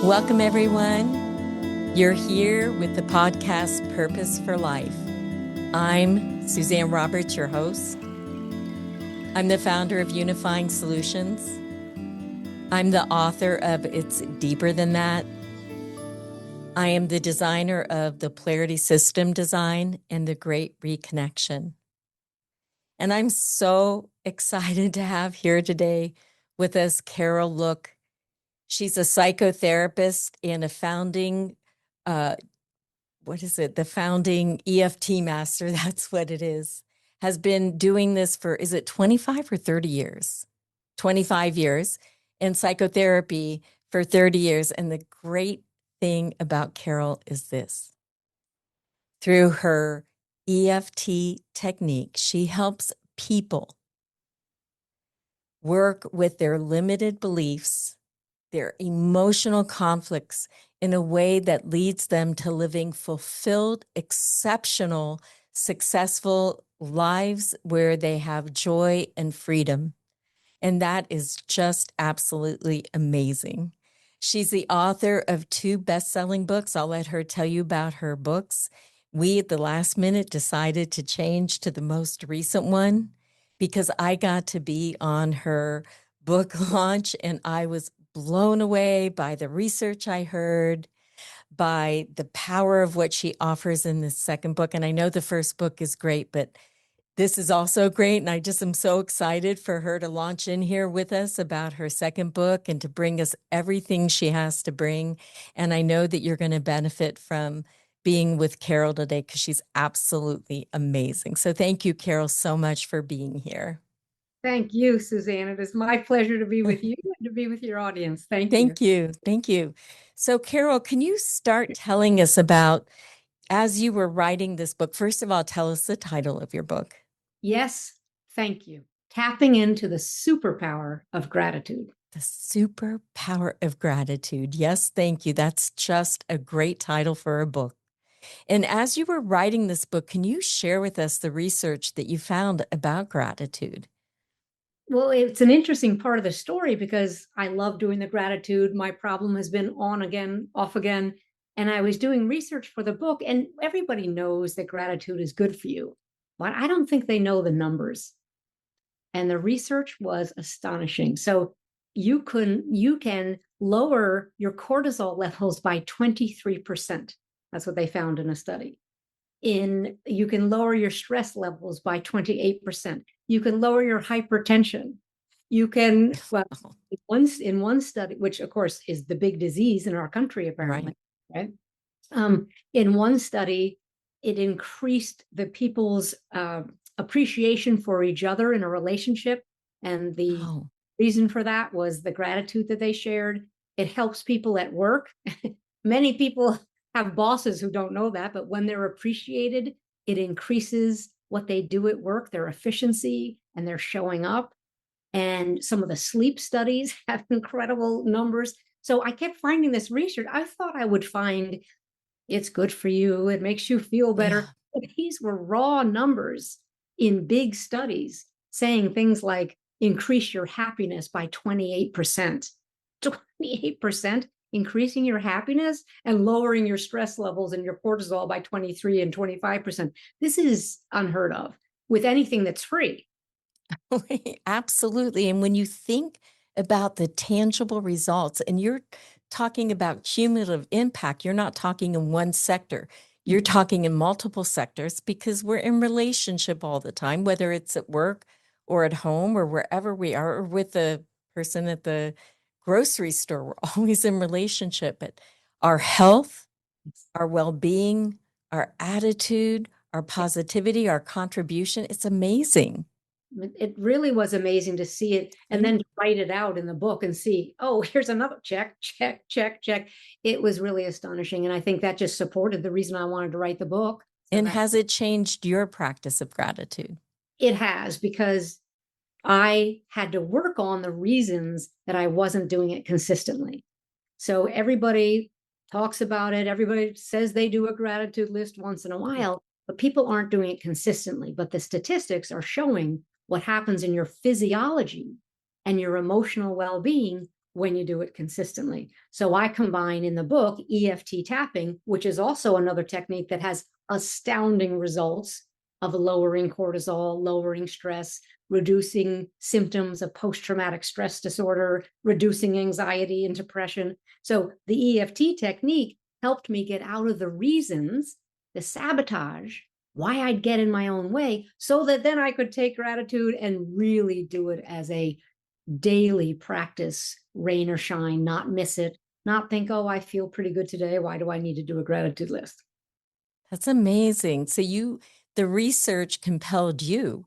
Welcome, everyone. You're here with the podcast Purpose for Life. I'm Suzanne Roberts, your host. I'm the founder of Unifying Solutions. I'm the author of It's Deeper Than That. I am the designer of the Polarity System Design and the Great Reconnection. And I'm so excited to have here today with us Carol Look. She's a psychotherapist and a founding, the founding EFT master. That's what it is. Has been doing this for, is it 25 or 30 years? 25 years, and psychotherapy for 30 years. And the great thing about Carol is this. Through her EFT technique, she helps people work with their limited beliefs, their emotional conflicts in a way that leads them to living fulfilled, exceptional, successful lives where they have joy and freedom. And that is just absolutely amazing. She's the author of 2 best-selling books. I'll let her tell you about her books. We, at the last minute, decided to change to the most recent one because I got to be on her book launch, and I was blown away by the research I heard, by the power of what she offers in this second book. And I know the first book is great, but this is also great. And I just am so excited for her to launch in here with us about her second book and to bring us everything she has to bring. And I know that you're going to benefit from being with Carol today because she's absolutely amazing. So thank you, Carol, so much for being here. Thank you, Suzanne. It is my pleasure to be with you and to be with your audience. Thank you. Thank you. Thank you. So, Carol, can you start telling us about, as you were writing this book, first of all, tell us the title of your book. Yes, thank you. Tapping into the superpower of gratitude. The superpower of gratitude. Yes, thank you. That's just a great title for a book. And as you were writing this book, can you share with us the research that you found about gratitude? Well, it's an interesting part of the story because I love doing the gratitude. My problem has been on again, off again. And I was doing research for the book, and everybody knows that gratitude is good for you, but I don't think they know the numbers. And the research was astonishing. So you can lower your cortisol levels by 23%. That's what they found in a study. You can lower your stress levels by 28%. You can lower your hypertension. You can, well, in one study, which of course is the big disease in our country, apparently, right? In one study, it increased the people's appreciation for each other in a relationship. And the reason for that was the gratitude that they shared. It helps people at work. Many people have bosses who don't know that, but when they're appreciated, it increases what they do at work, their efficiency, and they're showing up. And some of the sleep studies have incredible numbers. So I kept finding this research. I thought I would find it's good for you, it makes you feel better. Yeah. But these were raw numbers in big studies saying things like increase your happiness by 28%. 28%? Increasing your happiness and lowering your stress levels and your cortisol by 23 and 25%. This is unheard of with anything that's free. Absolutely. And when you think about the tangible results, and you're talking about cumulative impact, you're not talking in one sector. You're talking in multiple sectors because we're in relationship all the time, whether it's at work or at home or wherever we are, or with the person at the grocery store. We're always in relationship. But our health, our well-being, our attitude, our positivity, our contribution, it's amazing. It really was amazing to see it and then to write it out in the book and see, oh, here's another check. It was really astonishing. And I think that just supported the reason I wanted to write the book. And has it changed your practice of gratitude? It has, because I had to work on the reasons that I wasn't doing it consistently. So everybody talks about it. Everybody says they do a gratitude list once in a while, but people aren't doing it consistently. But the statistics are showing what happens in your physiology and your emotional well-being when you do it consistently. So I combine in the book EFT tapping, which is also another technique that has astounding results of lowering cortisol, lowering stress, reducing symptoms of post-traumatic stress disorder, reducing anxiety and depression. So the EFT technique helped me get out of the reasons, the sabotage, why I'd get in my own way, so that then I could take gratitude and really do it as a daily practice, rain or shine, not miss it, not think, oh, I feel pretty good today. Why do I need to do a gratitude list? That's amazing. So the research compelled you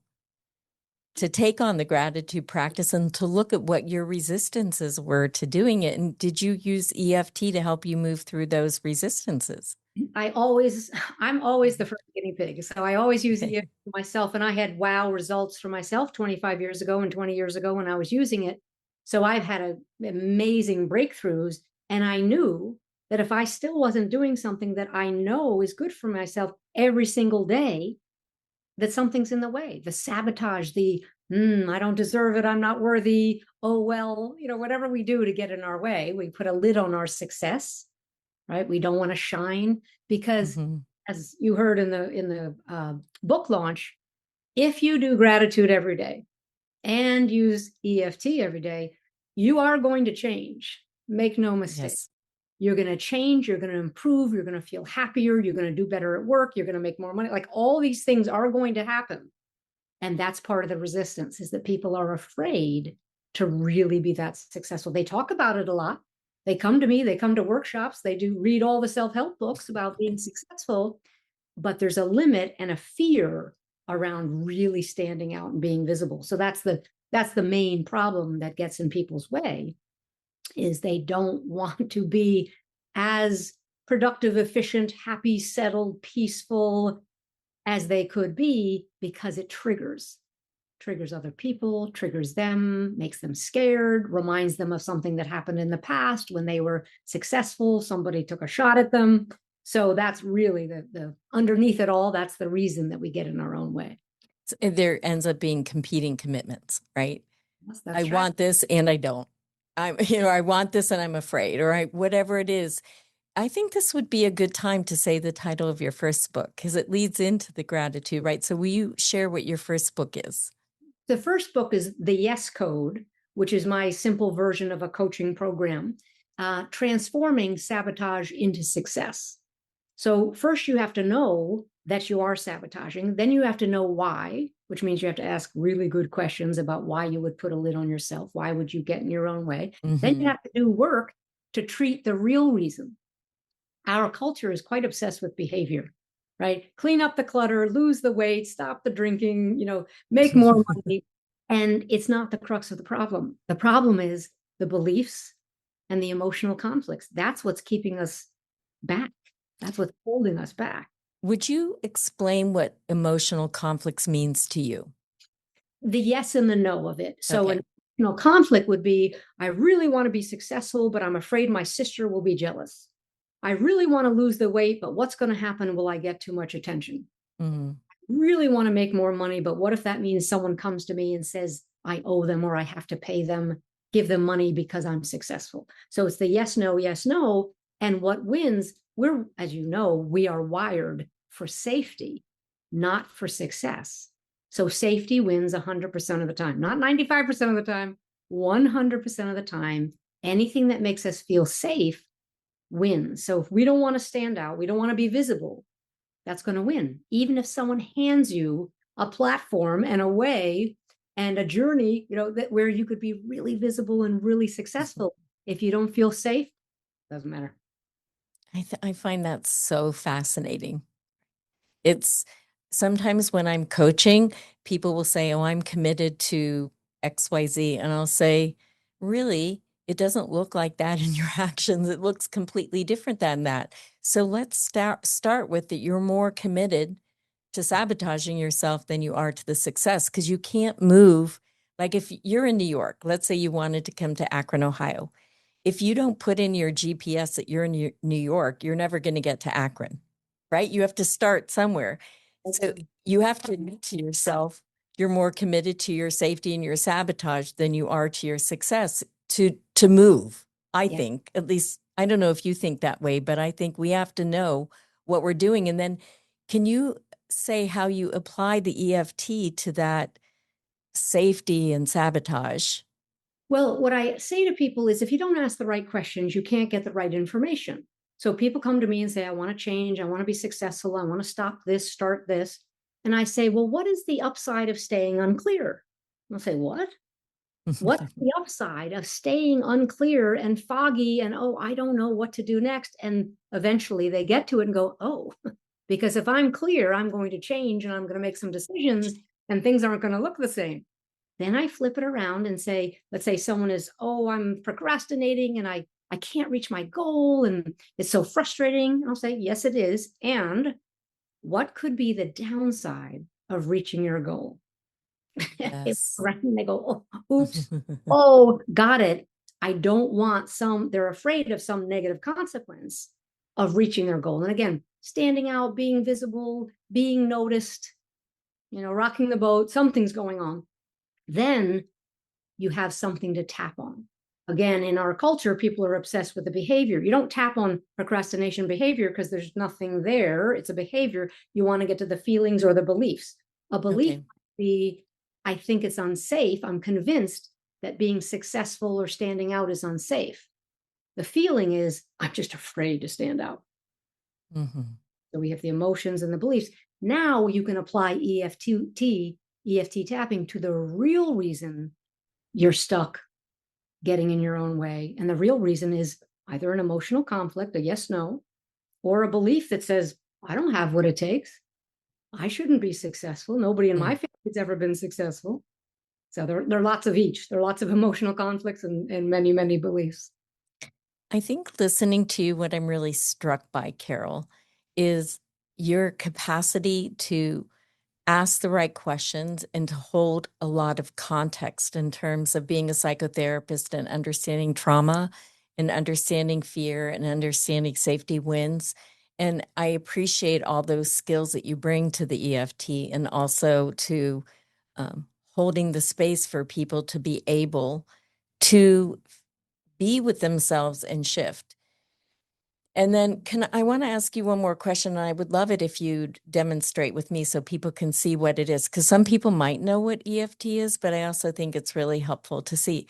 to take on the gratitude practice and to look at what your resistances were to doing it. And did you use EFT to help you move through those resistances? I'm always the first guinea pig. So I always use EFT myself. And I had wow results for myself 25 years ago and 20 years ago when I was using it. So I've had amazing breakthroughs. And I knew that if I still wasn't doing something that I know is good for myself every single day, that something's in the way. The sabotage, I don't deserve it, I'm not worthy. Oh, well, whatever we do to get in our way, we put a lid on our success, right? We don't want to shine because, as you heard in the book launch, if you do gratitude every day and use EFT every day, you are going to change. Make no mistake. Yes. You're going to change, you're going to improve, you're going to feel happier, you're going to do better at work, you're going to make more money. Like all these things are going to happen. And that's part of the resistance, is that people are afraid to really be that successful. They talk about it a lot. They come to me, they come to workshops, they do read all the self-help books about being successful, but there's a limit and a fear around really standing out and being visible. So that's the main problem that gets in people's way, is they don't want to be as productive, efficient, happy, settled, peaceful as they could be, because it triggers other people, triggers them, makes them scared, reminds them of something that happened in the past when they were successful, somebody took a shot at them. So that's really the underneath it all, that's the reason that we get in our own way. There ends up being competing commitments, right? That's I want this and I don't. I want this and I'm afraid, or whatever it is. I think this would be a good time to say the title of your first book, because it leads into the gratitude, right? So will you share what your first book is? The first book is The Yes Code, which is my simple version of a coaching program, transforming sabotage into success. So first you have to know that you are sabotaging. Then you have to know why, which means you have to ask really good questions about why you would put a lid on yourself. Why would you get in your own way? Then you have to do work to treat the real reason. Our culture is quite obsessed with behavior, right? Clean up the clutter, lose the weight, stop the drinking, make more money. And it's not the crux of the problem. The problem is the beliefs and the emotional conflicts. That's what's keeping us back. That's what's holding us back. Would you explain what emotional conflicts means to you? The yes and the no of it. So Okay. an conflict would be, I really want to be successful, but I'm afraid my sister will be jealous. I really want to lose the weight, but what's going to happen? Will I get too much attention? Really want to make more money, but what if that means someone comes to me and says I owe them, or I have to pay them, give them money because I'm successful? So it's the yes, no, yes, no. And what wins, as you know, we are wired for safety, not for success. So safety wins 100% of the time, not 95% of the time, 100% of the time. Anything that makes us feel safe wins. So if we don't want to stand out, we don't want to be visible, that's going to win. Even if someone hands you a platform and a way and a journey, where you could be really visible and really successful, if you don't feel safe, doesn't matter. I find that so fascinating. It's sometimes when I'm coaching, people will say, oh, I'm committed to XYZ. And I'll say, really, it doesn't look like that in your actions. It looks completely different than that. So let's start with that. You're more committed to sabotaging yourself than you are to the success, because you can't move. Like if you're in New York, let's say you wanted to come to Akron, Ohio. If you don't put in your GPS that you're in New York, you're never going to get to Akron, right? You have to start somewhere. So you have to admit to yourself, you're more committed to your safety and your sabotage than you are to your success to move. I Yeah. think, at least, I don't know if you think that way, but I think we have to know what we're doing. And then can you say how you apply the EFT to that safety and sabotage? Well, what I say to people is if you don't ask the right questions, you can't get the right information. So people come to me and say, I want to change, I want to be successful, I want to stop this, start this. And I say, well, what is the upside of staying unclear? They'll say, what? What's the upside of staying unclear and foggy and, oh, I don't know what to do next? And eventually they get to it and go, oh, because if I'm clear, I'm going to change and I'm going to make some decisions and things aren't going to look the same. Then I flip it around and say, let's say someone is, oh, I'm procrastinating and I can't reach my goal and it's so frustrating. I'll say, yes, it is. And what could be the downside of reaching your goal? Yes. And they go, oh, oops, oh, got it. I don't want they're afraid of some negative consequence of reaching their goal. And again, standing out, being visible, being noticed, rocking the boat, something's going on. Then you have something to tap on. Again, in our culture, people are obsessed with the behavior. You don't tap on procrastination behavior because there's nothing there. It's a behavior. You want to get to the feelings or the beliefs. A belief Okay. might be, I think it's unsafe. I'm convinced that being successful or standing out is unsafe. The feeling is, I'm just afraid to stand out. Mm-hmm. So we have the emotions and the beliefs. Now you can apply EFT tapping to the real reason you're stuck getting in your own way. And the real reason is either an emotional conflict, a yes, no, or a belief that says, I don't have what it takes. I shouldn't be successful. Nobody in my family's ever been successful. So there are lots of each. There are lots of emotional conflicts and many, many beliefs. I think listening to you, what I'm really struck by, Carol, is your capacity to ask the right questions and to hold a lot of context in terms of being a psychotherapist and understanding trauma and understanding fear and understanding safety wins. And I appreciate all those skills that you bring to the EFT and also to holding the space for people to be able to be with themselves and shift. And then I want to ask you one more question, and I would love it if you'd demonstrate with me so people can see what it is, because some people might know what EFT is, but I also think it's really helpful to see.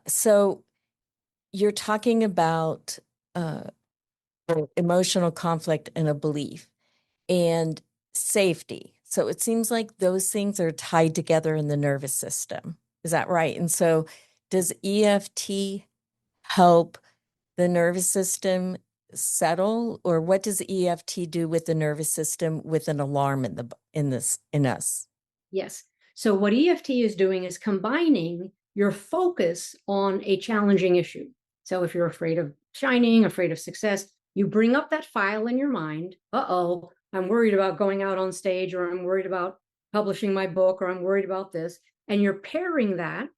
So you're talking about emotional conflict and a belief and safety. So it seems like those things are tied together in the nervous system. Is that right? And so does EFT help the nervous system settle, or what does EFT do with the nervous system with an alarm in us? Yes. So what EFT is doing is combining your focus on a challenging issue. So if you're afraid of shining, afraid of success, you bring up that file in your mind. Uh-oh, I'm worried about going out on stage, or I'm worried about publishing my book, or I'm worried about this. And you're pairing that,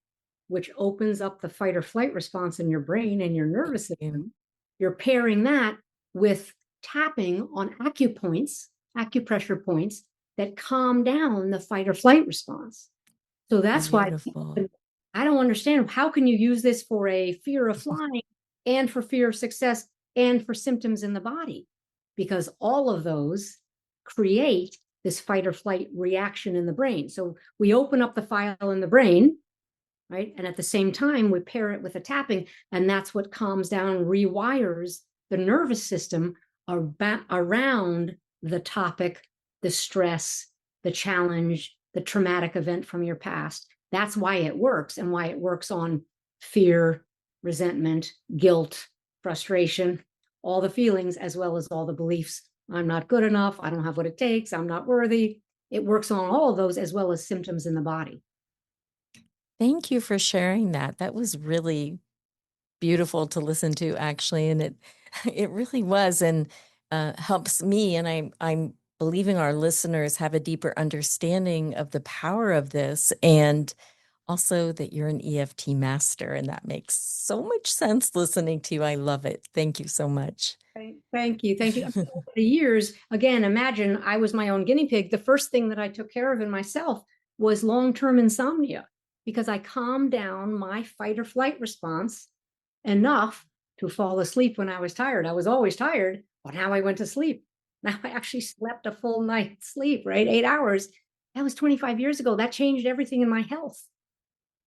which opens up the fight or flight response in your brain and your nervous system. You're pairing that with tapping on acupressure points that calm down the fight or flight response. So that's why Beautiful. I don't understand, how can you use this for a fear of flying and for fear of success and for symptoms in the body? Because all of those create this fight or flight reaction in the brain. So we open up the file in the brain, right? And at the same time, we pair it with a tapping, and that's what calms down, rewires the nervous system around the topic, the stress, the challenge, the traumatic event from your past. That's why it works, and why it works on fear, resentment, guilt, frustration, all the feelings, as well as all the beliefs. I'm not good enough. I don't have what it takes. I'm not worthy. It works on all of those, as well as symptoms in the body. Thank you for sharing that. That was really beautiful to listen to, actually, and it it really was, and helps me. And I'm believing our listeners have a deeper understanding of the power of this, and also that you're an EFT master, and that makes so much sense listening to you. I love it. Thank you so much. Thank you. Thank you. Over the years, again, imagine I was my own guinea pig. The first thing that I took care of in myself was long-term insomnia. because I calmed down my fight or flight response enough to fall asleep when I was tired. I was always tired, but now I went to sleep. Now I actually slept a full night's sleep, right? 8 hours. That was 25 years ago. That changed everything in my health.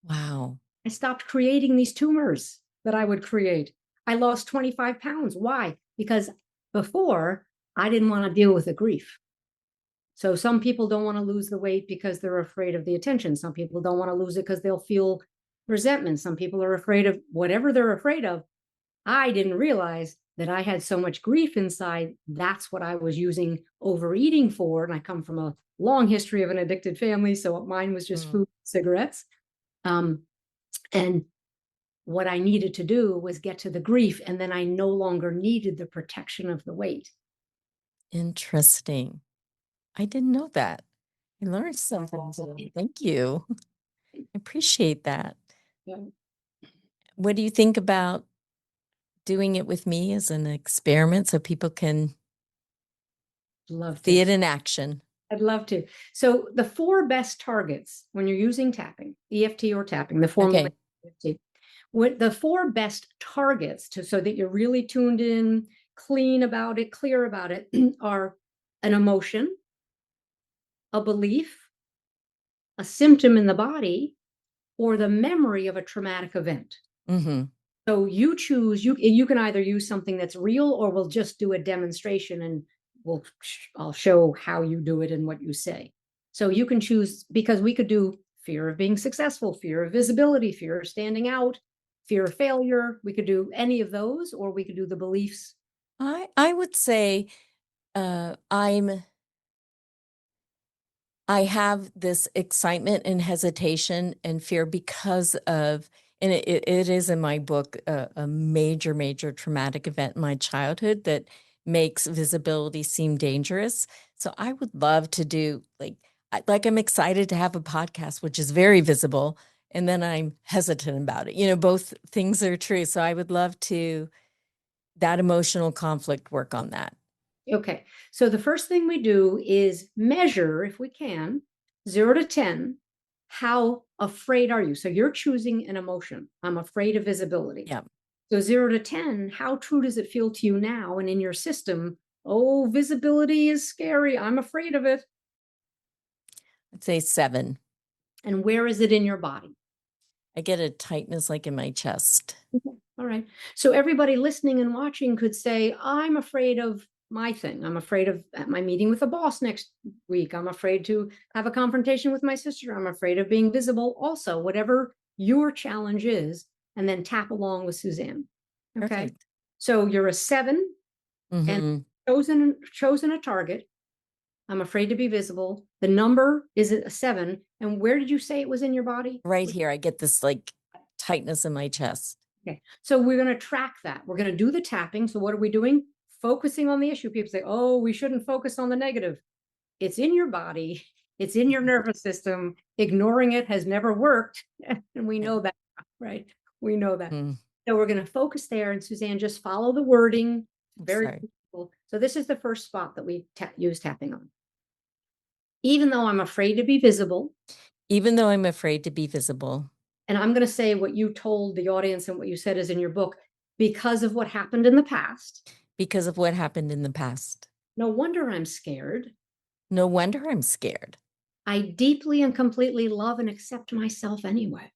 Wow. I stopped creating these tumors that I would create. I lost 25 pounds. Why? Because before I didn't want to deal with the grief. So some people don't want to lose the weight because they're afraid of the attention. Some people don't want to lose it because they'll feel resentment. Some people are afraid of whatever they're afraid of. I didn't realize that I had so much grief inside. That's what I was using overeating for. And I come from a long history of an addicted family. So mine was just Mm. food, cigarettes. Um, and what I needed to do was get to the grief. And then I no longer needed the protection of the weight. Interesting. I didn't know that. I learned something today. Thank you. I appreciate that. Yeah. What do you think about doing it with me as an experiment so people can Love see to. it in action? I'd love to. So the four best targets when you're using tapping, EFT or tapping, the formula Okay. EFT, what the four best targets to so that you're really tuned in, clean about it, clear about it, are an emotion, a belief, a symptom in the body, or the memory of a traumatic event. Mm-hmm. So you choose, you can either use something that's real or we'll just do a demonstration and I'll show how you do it and what you say. So you can choose, because we could do fear of being successful, fear of visibility, fear of standing out, fear of failure. We could do any of those, or we could do the beliefs. I would say I have this excitement and hesitation and fear because of, and it is in my book, a major, major traumatic event in my childhood that makes visibility seem dangerous. So I would love to do like I'm excited to have a podcast, which is very visible, and then I'm hesitant about it. Both things are true. So I would love to that emotional conflict work on that. Okay. So the first thing we do is measure, if we can, 0 to 10. How afraid are you? So you're choosing an emotion. I'm afraid of visibility. Yeah, So 0 to 10, how true does it feel to you now and in your system? Oh, visibility is scary. I'm afraid of it. I'd say 7. And where is it in your body? I get a tightness like in my chest. Okay. All right. So everybody listening and watching could say, I'm afraid of my thing. I'm afraid of my meeting with the boss next week. I'm afraid to have a confrontation with my sister. I'm afraid of being visible. Also, whatever your challenge is, and then tap along with Suzanne. Okay. Perfect. So you're a 7 and Mm-hmm. chosen a target. I'm afraid to be visible. The number is a 7. And where did you say it was in your body? Right here, I get this like tightness in my chest. Okay. So we're going to track that. We're going to do the tapping. So what are we doing? Focusing on the issue. People say, oh, we shouldn't focus on the negative. It's in your body. It's in your nervous system. Ignoring it has never worked. And we know that, right? We know that. Mm, So we're going to focus there. And Suzanne, just follow the wording. I'm Very sorry. simple. So this is the first spot that we use tapping on. Even though I'm afraid to be visible, Even though I'm afraid to be visible, and I'm going to say what you told the audience and what you said is in your book, because of what happened in the past, because of what happened in the past, no wonder I'm scared. no wonder I'm scared. I deeply and completely love and accept myself anyway.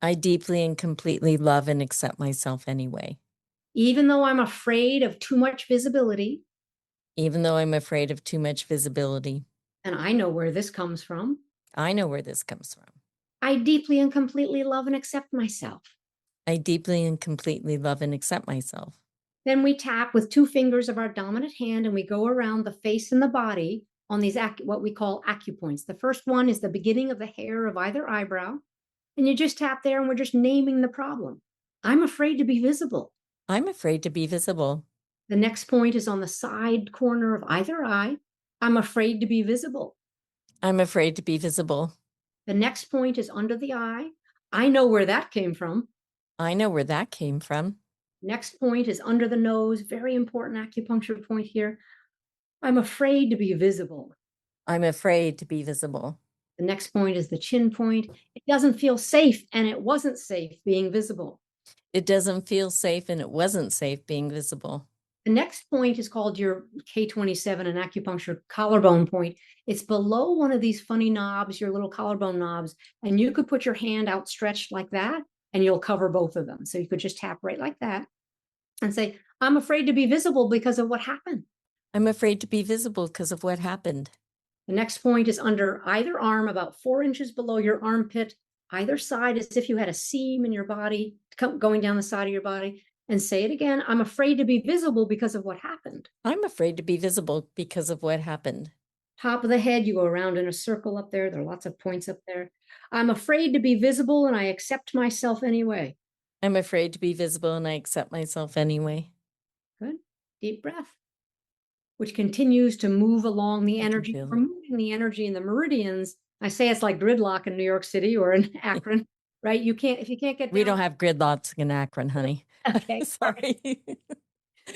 I deeply and completely love and accept myself anyway. Even though I'm afraid of too much visibility, Even though I'm afraid of too much visibility, and I know where this comes from, I know where this comes from. I deeply and completely love and accept myself. I deeply and completely love and accept myself. Then we tap with 2 fingers of our dominant hand and we go around the face and the body on these what we call acupoints. The first one is the beginning of the hair of either eyebrow. And you just tap there and we're just naming the problem. I'm afraid to be visible. I'm afraid to be visible. The next point is on the side corner of either eye. I'm afraid to be visible. I'm afraid to be visible. The next point is under the eye. I know where that came from. I know where that came from. Next point is under the nose. Very important acupuncture point here. I'm afraid to be visible. I'm afraid to be visible. The next point is the chin point. It doesn't feel safe, and it wasn't safe being visible. It doesn't feel safe, and it wasn't safe being visible. The next point is called your K27, an acupuncture collarbone point. It's below one of these funny knobs, your little collarbone knobs, and you could put your hand outstretched like that, and you'll cover both of them. So you could just tap right like that and say, I'm afraid to be visible because of what happened. I'm afraid to be visible because of what happened. The next point is under either arm, about 4 inches below your armpit, either side, as if you had a seam in your body going down the side of your body. And say it again. I'm afraid to be visible because of what happened. I'm afraid to be visible because of what happened. Top of the head, you go around in a circle up there. There are lots of points up there. I'm afraid to be visible, and I accept myself anyway. I'm afraid to be visible, and I accept myself anyway. Good. Deep breath, which continues to move along the energy. We're moving the energy in the meridians. I say it's like gridlock in New York City or in Akron, right? If you can't get down. We don't have gridlocks in Akron, honey. Okay. Sorry.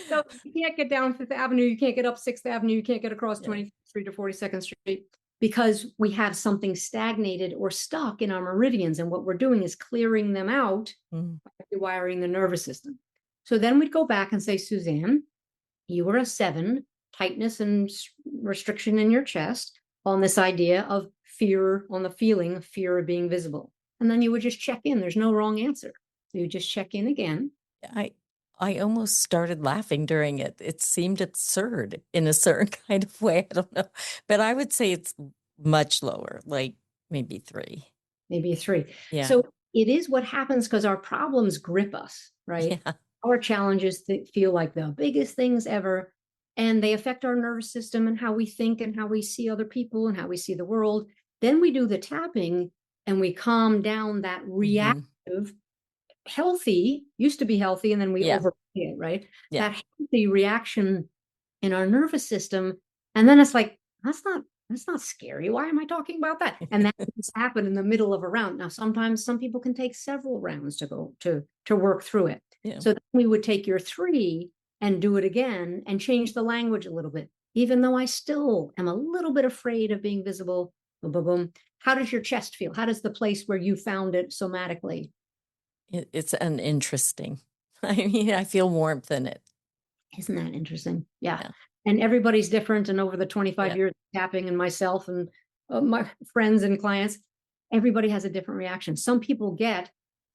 So you can't get down Fifth Avenue, you can't get up Sixth Avenue, you can't get across 23rd Street to 42nd Street because we have something stagnated or stuck in our meridians. And what we're doing is clearing them out by rewiring the nervous system. So then we'd go back and say, Suzanne, you were a 7, tightness and restriction in your chest on this idea of fear, on the feeling of fear of being visible. And then you would just check in. There's no wrong answer. So you just check in again. I almost started laughing during it. It seemed absurd in a certain kind of way. I don't know. But I would say it's much lower, like maybe 3. Maybe a 3. Yeah. So it is what happens because our problems grip us, right? Yeah. Our challenges feel like the biggest things ever. And they affect our nervous system and how we think and how we see other people and how we see the world. Then we do the tapping and we calm down that reactive, healthy, used to be healthy, and then we overplay it, right? Yeah. That healthy reaction in our nervous system. And then it's like, that's not scary. Why am I talking about that? And that just happened in the middle of a round. Now, sometimes some people can take several rounds to go to work through it. Yeah. So then we would take your 3 and do it again and change the language a little bit, even though I still am a little bit afraid of being visible. Boom, boom, boom. How does your chest feel? How does the place where you found it somatically? It's an interesting. I mean, I feel warmth in it. Isn't that interesting? Yeah. And everybody's different. And over the 25 years of tapping and myself and my friends and clients, everybody has a different reaction. Some people get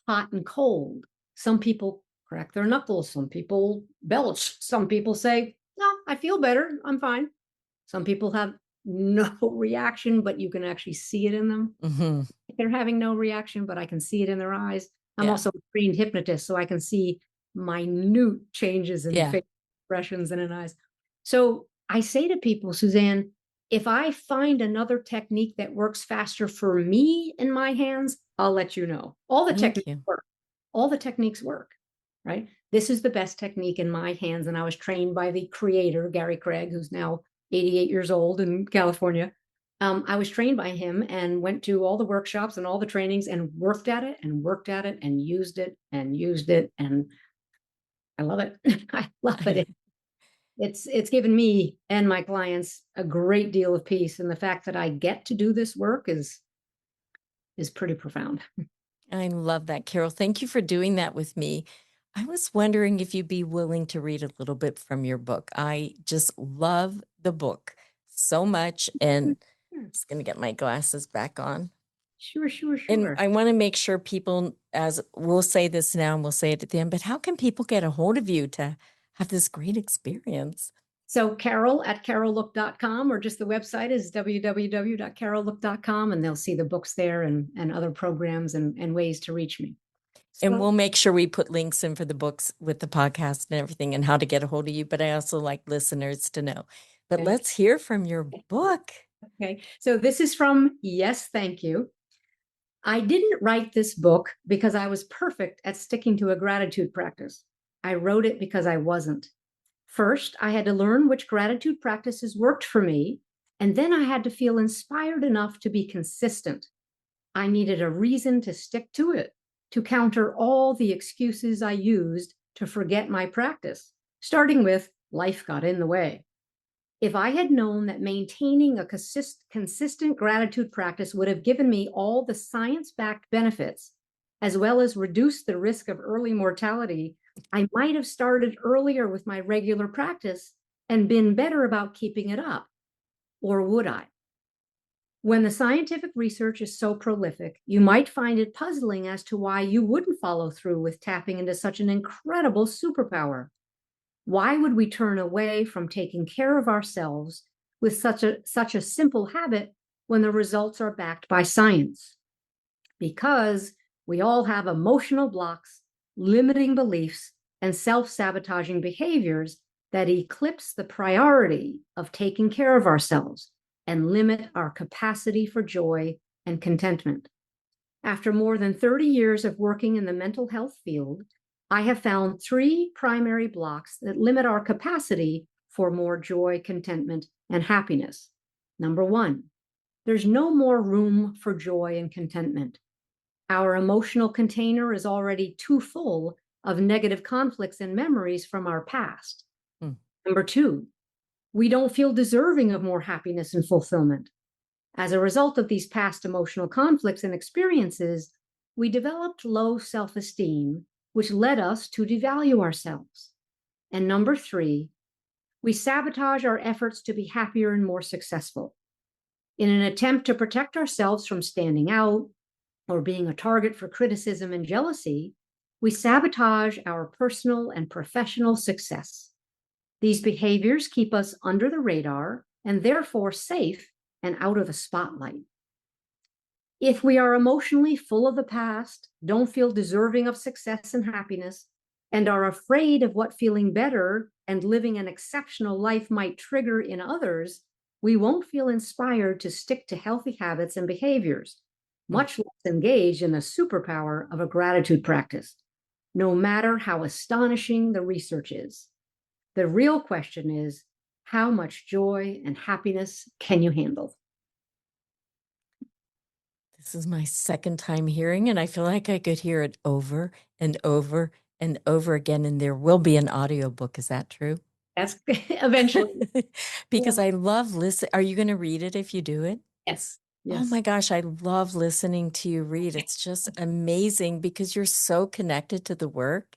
hot and cold. Some people crack their knuckles. Some people belch. Some people say, no, I feel better. I'm fine. Some people have no reaction, but you can actually see it in them. Mm-hmm. They're having no reaction, but I can see it in their eyes. I'm also a trained hypnotist, so I can see minute changes in face expressions and in eyes. So I say to people, Suzanne, if I find another technique that works faster for me in my hands, I'll let you know. All the techniques work. All the techniques work, right? This is the best technique in my hands. And I was trained by the creator, Gary Craig, who's now 88 years old in California. I was trained by him and went to all the workshops and all the trainings and worked at it and used it. And I love it. I love it. It's given me and my clients a great deal of peace. And the fact that I get to do this work is pretty profound. I love that, Carol. Thank you for doing that with me. I was wondering if you'd be willing to read a little bit from your book. I just love the book so much. And I'm just going to get my glasses back on. Sure. And I want to make sure people, as we'll say this now and we'll say it at the end, but how can people get a hold of you to have this great experience? So Carol at carollook.com, or just the website is www.carollook.com, and they'll see the books there and other programs and ways to reach me. And we'll make sure we put links in for the books with the podcast and everything and how to get a hold of you. But I also like listeners to know. But let's hear from your book. Okay. So this is from Yes, Thank You. I didn't write this book because I was perfect at sticking to a gratitude practice. I wrote it because I wasn't. First, I had to learn which gratitude practices worked for me, and then I had to feel inspired enough to be consistent. I needed a reason to stick to it, to counter all the excuses I used to forget my practice, starting with life got in the way. If I had known that maintaining a consistent gratitude practice would have given me all the science-backed benefits, as well as reduced the risk of early mortality, I might have started earlier with my regular practice and been better about keeping it up. Or would I? When the scientific research is so prolific, you might find it puzzling as to why you wouldn't follow through with tapping into such an incredible superpower. Why would we turn away from taking care of ourselves with such a simple habit when the results are backed by science? Because we all have emotional blocks, limiting beliefs, and self-sabotaging behaviors that eclipse the priority of taking care of ourselves and limit our capacity for joy and contentment. After more than 30 years of working in the mental health field, I have found 3 primary blocks that limit our capacity for more joy, contentment, and happiness. Number 1, there's no more room for joy and contentment. Our emotional container is already too full of negative conflicts and memories from our past. Mm. Number 2, we don't feel deserving of more happiness and fulfillment. As a result of these past emotional conflicts and experiences, we developed low self-esteem, which led us to devalue ourselves. And number 3, we sabotage our efforts to be happier and more successful. In an attempt to protect ourselves from standing out or being a target for criticism and jealousy, we sabotage our personal and professional success. These behaviors keep us under the radar and therefore safe and out of the spotlight. If we are emotionally full of the past, don't feel deserving of success and happiness, and are afraid of what feeling better and living an exceptional life might trigger in others, we won't feel inspired to stick to healthy habits and behaviors, much less engage in the superpower of a gratitude practice, no matter how astonishing the research is. The real question is, how much joy and happiness can you handle? This is my second time hearing, and I feel like I could hear it over and over and over again, and there will be an audiobook. Is that true? That's eventually. Because Yeah. I love listening. Are you going to read it if you do it? Yes. Oh Yes. my gosh, I love listening to you read. It's just amazing because you're so connected to the work.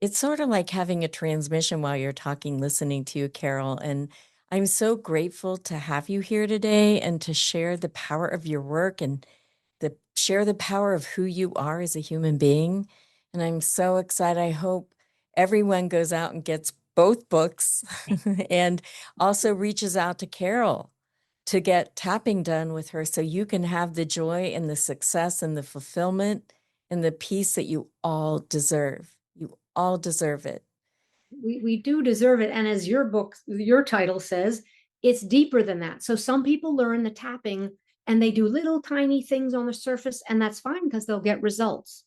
It's sort of like having a transmission while you're talking, listening to you, Carol. And I'm so grateful to have you here today and to share the power of your work and share the power of who you are as a human being. And I'm so excited. I hope everyone goes out and gets both books and also reaches out to Carol to get tapping done with her so you can have the joy and the success and the fulfillment and the peace that you all deserve. You all deserve it. We do deserve it. And as your title says, it's deeper than that. So some people learn the tapping and they do little tiny things on the surface, and that's fine because they'll get results.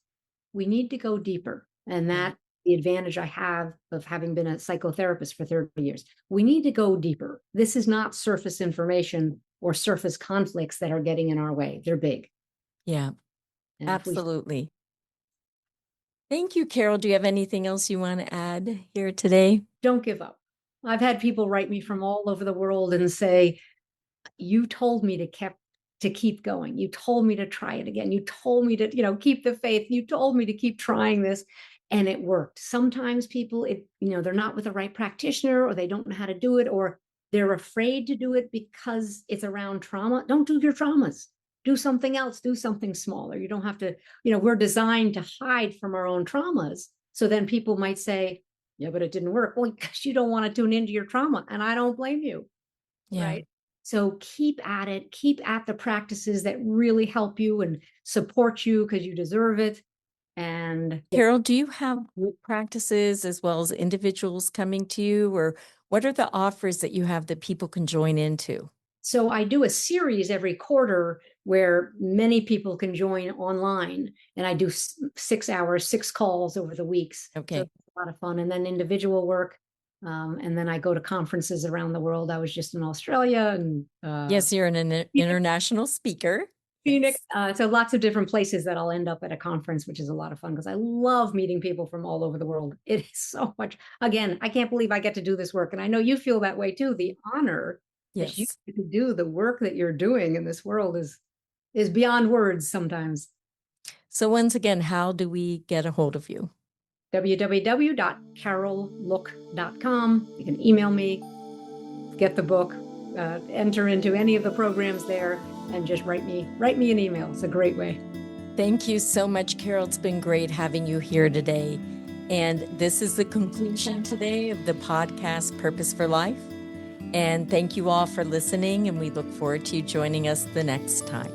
We need to go deeper. And Yeah. that the advantage I have of having been a psychotherapist for 30 years. We need to go deeper. This is not surface information or surface conflicts that are getting in our way. They're big. Yeah, And if we absolutely. Thank you, Carol. Do you have anything else you want to add here today? don't give up. I've had people write me from all over the world and say, you told me to keep going. You told me to try it again. You told me to, keep the faith. You told me to keep trying this. And it worked. Sometimes people, they're not with the right practitioner, or they don't know how to do it, or they're afraid to do it because it's around trauma. Don't do your traumas. Do something else. Do something smaller. You don't have to, we're designed to hide from our own traumas. So then people might say, yeah, but it didn't work. Well, because you don't want to tune into your trauma. And I don't blame you. Yeah. Right. So keep at it, keep at the practices that really help you and support you because you deserve it. And Carol, do you have group practices as well as individuals coming to you, or what are the offers that you have that people can join into? so I do a series every quarter where many people can join online, and I do 6 hours, 6 calls over the weeks. So Okay. it's a lot of fun. And then individual work. And then I go to conferences around the world. I was just in Australia and Yes, you're an international speaker. Phoenix. So lots of different places that I'll end up at a conference, which is a lot of fun because I love meeting people from all over the world. It is so much. Again, I can't believe I get to do this work. And I know you feel that way too. The honor that you Yes. get to do the work that you're doing in this world is beyond words sometimes. So once again, how do we get a hold of you? www.carollook.com. You can email me, get the book, enter into any of the programs there, and just write me an email. It's a great way. Thank you so much, Carol. It's been great having you here today. And this is the conclusion today of the podcast Purpose for Life. And thank you all for listening, and we look forward to you joining us the next time.